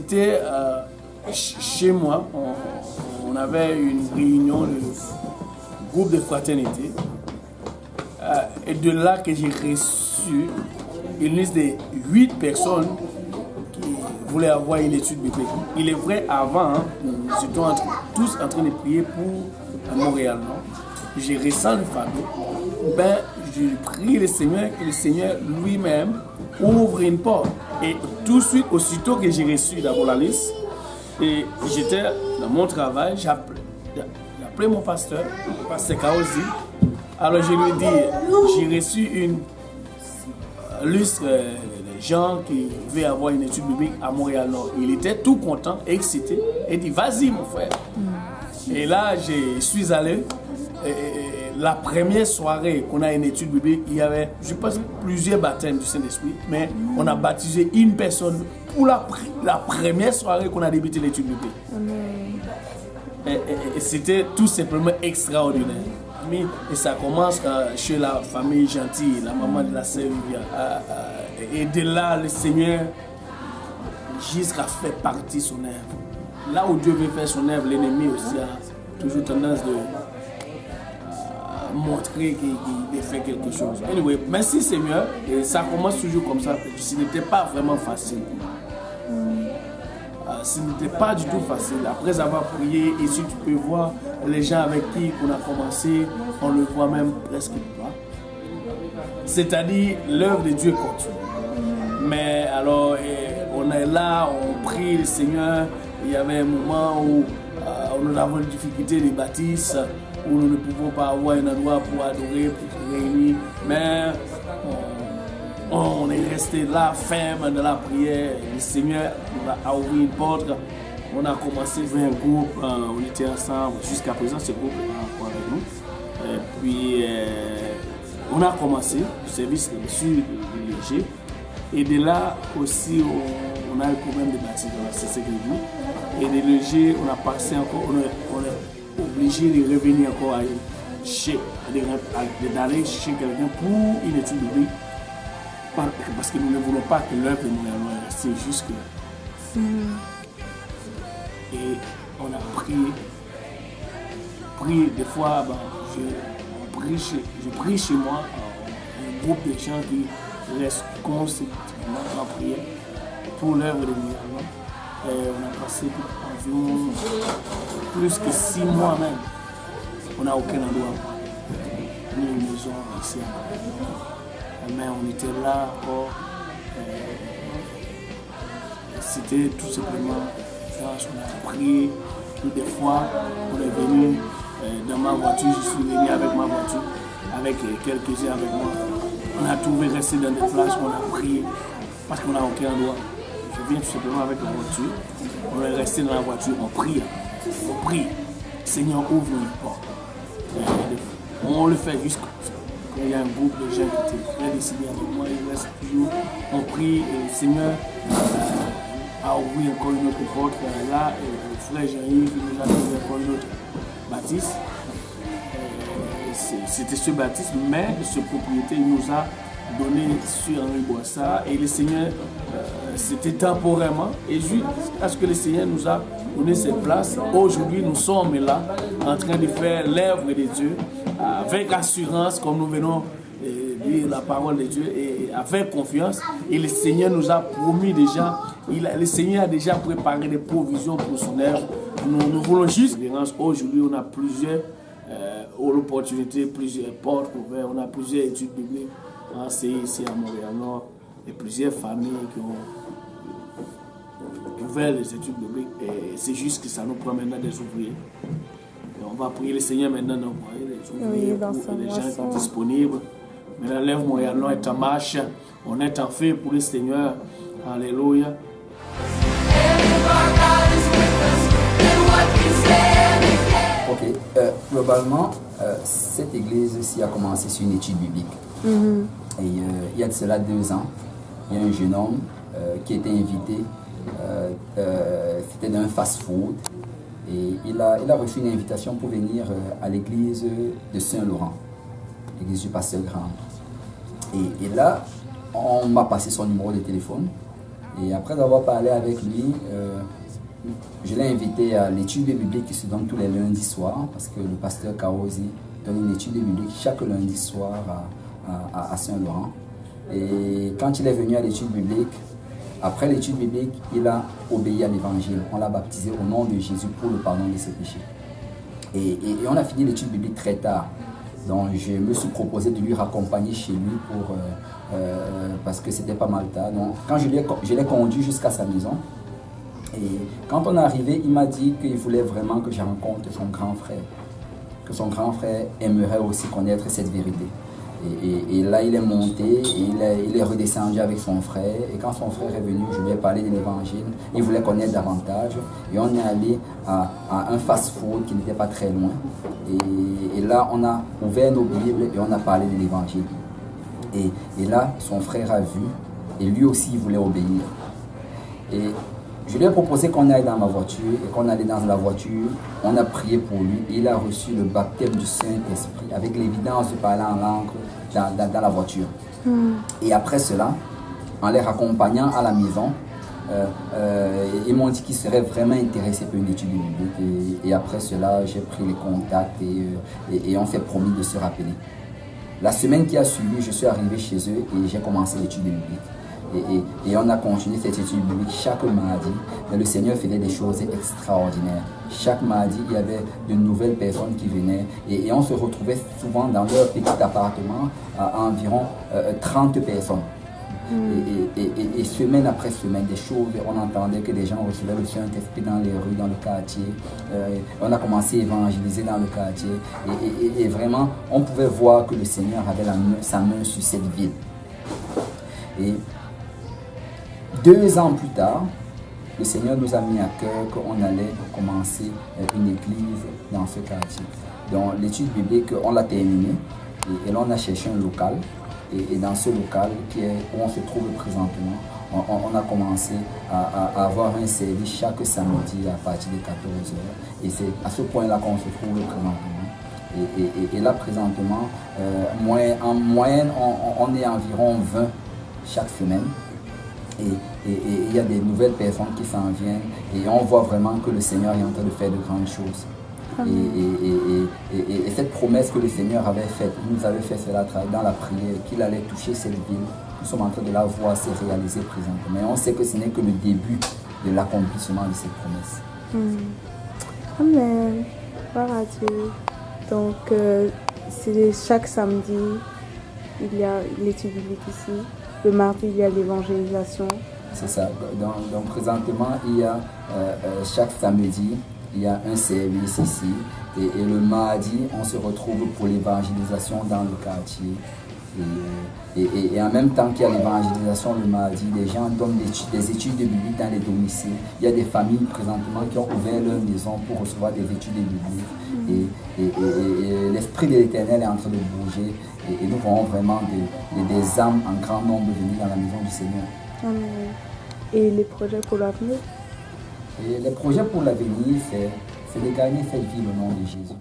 c'était chez moi, on avait une réunion de groupe de fraternité. Et de là que j'ai reçu une liste de 8 personnes qui voulaient avoir une étude biblique. Il est vrai, avant, nous étions tous en train de prier pour Montréal, non? J'ai reçu le fardeau. J'ai prié le Seigneur et le Seigneur lui-même ouvre une porte. Et tout de suite, aussitôt que j'ai reçu d'abord la liste, et j'étais dans mon travail, j'ai appelé mon pasteur, le pasteur Kaozi. Alors je lui ai dit, j'ai reçu une liste de gens qui veulent avoir une étude biblique à Montréal-Nord. Il était tout content, excité, et dit, vas-y mon frère. Et là, je suis allé. La première soirée qu'on a une étude biblique, il y avait, je pense, plusieurs baptêmes du Saint-Esprit, mais on a baptisé une personne pour la première soirée qu'on a débuté l'étude biblique. Et c'était tout simplement extraordinaire. Et ça commence chez la famille gentille, la maman de la sœur Viviane. Et de là, le Seigneur jusqu'à fait partie son œuvre. Là où Dieu veut faire son œuvre, l'ennemi aussi a toujours tendance de montrer qu'il fait quelque chose. Anyway, merci Seigneur. Et ça commence toujours comme ça. Ce n'était pas vraiment facile. Ce n'était pas du tout facile. Après avoir prié, et si tu peux voir les gens avec qui on a commencé, on le voit même presque pas. C'est-à-dire, l'œuvre de Dieu continue. Mais alors, on est là, on prie le Seigneur. Il y avait un moment où nous avons une difficulté de bâtisse, où nous ne pouvons pas avoir un endroit pour adorer, pour se réunir. Mais on est resté là, ferme dans la prière. Le Seigneur a ouvert une porte. On a commencé à faire un groupe, on était ensemble. Jusqu'à présent, ce groupe est encore avec nous. Et puis, on a commencé le service sur le léger. Et de là aussi, on a le problème de bâtiment, c'est ce que je dis. Et de léger, on a passé encore, on est obligé de revenir encore d'aller chez quelqu'un pour une étude biblique. Parce que nous ne voulons pas que l'œuvre de Montréal reste jusque là. Et on a prié des fois, je prie chez moi, un groupe de gens qui restent consécutivement en prière pour l'œuvre de Montréal. On a passé environ plus que 6 mois même. On n'a aucun endroit, ni une maison ici à Montréal. Mais on était là encore. C'était tout simplement, on a prié. Des fois, on est venu dans ma voiture, je suis venu avec ma voiture, avec quelques-uns avec moi. On a trouvé rester dans des places, on a prié, parce qu'on n'a aucun endroit. Je viens tout simplement avec la voiture, on est resté dans la voiture, on prie. Seigneur, ouvre une porte. On le fait jusqu'à il y a un groupe de gens qui étaient très décidés avec moi, ils restent toujours. On prie et le Seigneur a ouvert encore une autre porte là. Et le frère Jean-Yves nous a donné encore une autre baptiste. C'était ce baptiste, mais ce propriété il nous a donné sur Henri Boissard. Et le Seigneur, c'était temporairement. Et jusqu'à ce que le Seigneur nous a donné cette place, aujourd'hui nous sommes là en train de faire l'œuvre de Dieu. Avec assurance, comme nous venons de lire la parole de Dieu, et avec confiance. Et le Seigneur nous a promis déjà, le Seigneur a déjà préparé des provisions pour son œuvre. Nous voulons juste, aujourd'hui on a plusieurs opportunités, plusieurs portes ouvertes, on a plusieurs études bibliques enseignées ici à Montréal-Nord, et plusieurs familles qui ont ouvert les études bibliques. Et c'est juste que ça nous prend maintenant des ouvriers. On va prier le Seigneur maintenant d'envoyer les ouvriers pour les gens qui sont disponibles. Maintenant, l'œuvre Montréal-Nord est en marche. On est en feu pour le Seigneur. Alléluia. Ok. Globalement, cette église-ci a commencé sur une étude biblique. Et il y a de cela 2 ans, il y a un jeune homme qui était invité. C'était d'un fast-food. Et il a reçu une invitation pour venir à l'église de Saint-Laurent, l'église du pasteur Grand. Et là, on m'a passé son numéro de téléphone. Et après avoir parlé avec lui, je l'ai invité à l'étude biblique qui se donne tous les lundis soirs, parce que le pasteur Kaozi donne une étude biblique chaque lundi soir à Saint-Laurent. Et quand il est venu à l'étude biblique, après l'étude biblique, il a obéi à l'évangile. On l'a baptisé au nom de Jésus pour le pardon de ses péchés. Et on a fini l'étude biblique très tard. Donc je me suis proposé de lui raccompagner chez lui parce que c'était pas mal tard. Donc quand je l'ai conduit jusqu'à sa maison, et quand on est arrivé, il m'a dit qu'il voulait vraiment que je rencontre son grand frère. Que son grand frère aimerait aussi connaître cette vérité. Et là, il est monté, et il est redescendu avec son frère. Et quand son frère est venu, je lui ai parlé de l'évangile. Il voulait connaître davantage. Et on est allé à un fast-food qui n'était pas très loin. Et là, on a ouvert nos Bibles et on a parlé de l'évangile. Et là, son frère a vu. Et lui aussi, il voulait obéir. Et je lui ai proposé qu'on aille dans ma voiture. Et qu'on allait dans la voiture, on a prié pour lui. Il a reçu le baptême du Saint-Esprit avec l'évidence de parler en langue dans la voiture. Et après cela, en les raccompagnant à la maison, ils m'ont dit qu'ils seraient vraiment intéressés pour une étude biblique. Et après cela, j'ai pris les contacts et on s'est promis de se rappeler. La semaine qui a suivi, je suis arrivé chez eux et j'ai commencé l'étude biblique. Et on a continué cette étude biblique chaque mardi. Mais le Seigneur faisait des choses extraordinaires. Chaque mardi, il y avait de nouvelles personnes qui venaient. Et on se retrouvait souvent dans leur petit appartement à environ 30 personnes. Et semaine après semaine, des choses, on entendait que des gens recevaient le Saint-Esprit dans les rues, dans le quartier. On a commencé à évangéliser dans le quartier. Et vraiment, on pouvait voir que le Seigneur avait sa main sur cette ville. Et 2 ans plus tard, le Seigneur nous a mis à cœur qu'on allait commencer une église dans ce quartier. Donc l'étude biblique, on l'a terminée et là on a cherché un local. Et dans ce local où on se trouve présentement, on a commencé à avoir un service chaque samedi à partir de 14h. Et c'est à ce point-là qu'on se trouve présentement. Et là présentement, en moyenne, on est environ 20 chaque semaine. Et il y a des nouvelles personnes qui s'en viennent et on voit vraiment que le Seigneur est en train de faire de grandes choses. Et cette promesse que le Seigneur avait faite, il nous avait fait cela dans la prière, qu'il allait toucher cette ville. Nous sommes en train de la voir se réaliser présentement. Et on sait que ce n'est que le début de l'accomplissement de cette promesse. Amen. Gloire à Dieu. Donc, c'est chaque samedi, il y a l'étude biblique ici. Le mardi, il y a l'évangélisation. C'est ça. Donc présentement, il y a chaque samedi, il y a un service ici. Et le mardi, on se retrouve pour l'évangélisation dans le quartier. Et en même temps qu'il y a l'évangélisation le mardi, les gens donnent des études bibliques dans les domiciles. Il y a des familles présentement qui ont ouvert leur maison pour recevoir des études bibliques. Et l'Esprit de l'Éternel est en train de bouger. Et nous voyons vraiment des âmes en grand nombre venir dans la maison du Seigneur. Amen. Et les projets pour l'avenir? Et les projets pour l'avenir, c'est de gagner cette vie au nom de Jésus.